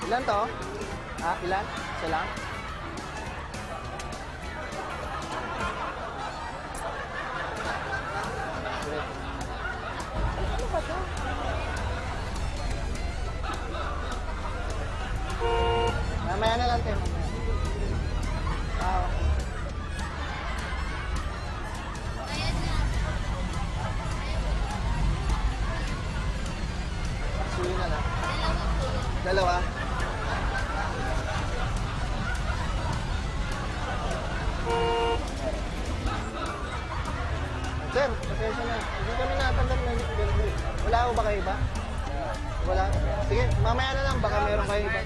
Ilan to? Ah, ilan? Isa lang? Ano ba to? Mamaya na lang, Tim. Ah, suyo na lang. Dalawa? Sir, pasensya na. Hindi kami natanggap ng delivery. Wala ko ba kayo iba? Wala. Sige, mamaya na lang. Baka meron kayo iba.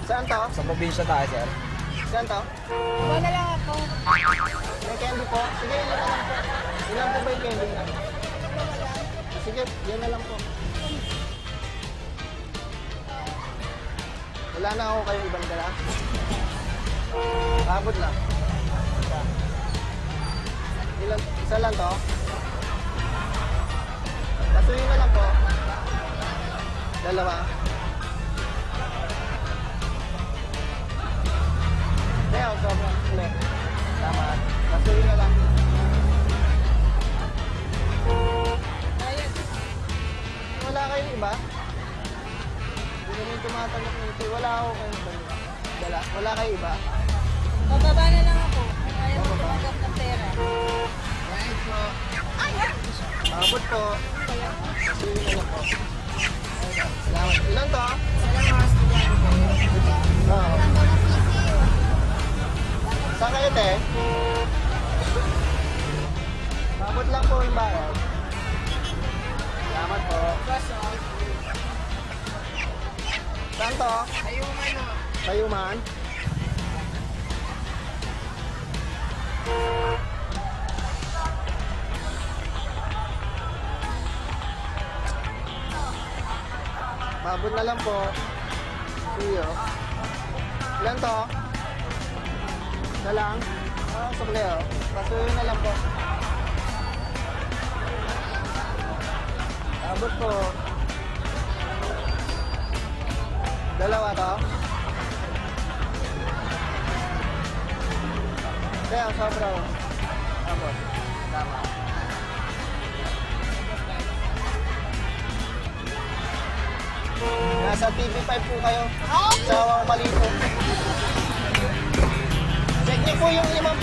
Saan to? Sa probinsya tayo, sir. Saan to? Iba na lang ako. May candy po? Sige, ilan na lang po. Ilan po ba yung candy na? Sige, yan na lang po. Wala na ako kayo ibang dala. Abot lang. Ilan? Isa lang to? Pasuyin na lang po. Dalawa. Kaya, sobrang ulit. Tama. Pasuyin na lang. Wala kayong iba? Hindi namin tumatanggap nito. Wala ako kayong dala. Wala kayo iba? Bababa na lang ako. Ayaw ko tumanggap ng pera. Abot po. Pasuyin na lang po. Salamat. Ilan to? Oo. Saan kayo, te? Abot lang po yung bayad. Salamat po. Saan to? Bayuman. Mabot na lang po. Iyo. Ilan to? Isa lang? Ah, sukli oh. Pasuyo na lang po. Abot po. Dalawa to? Kaya, sobra oh. Abot. Tama. Nasa TV5 po kayo. Sa Malito. Check niyo po yung 5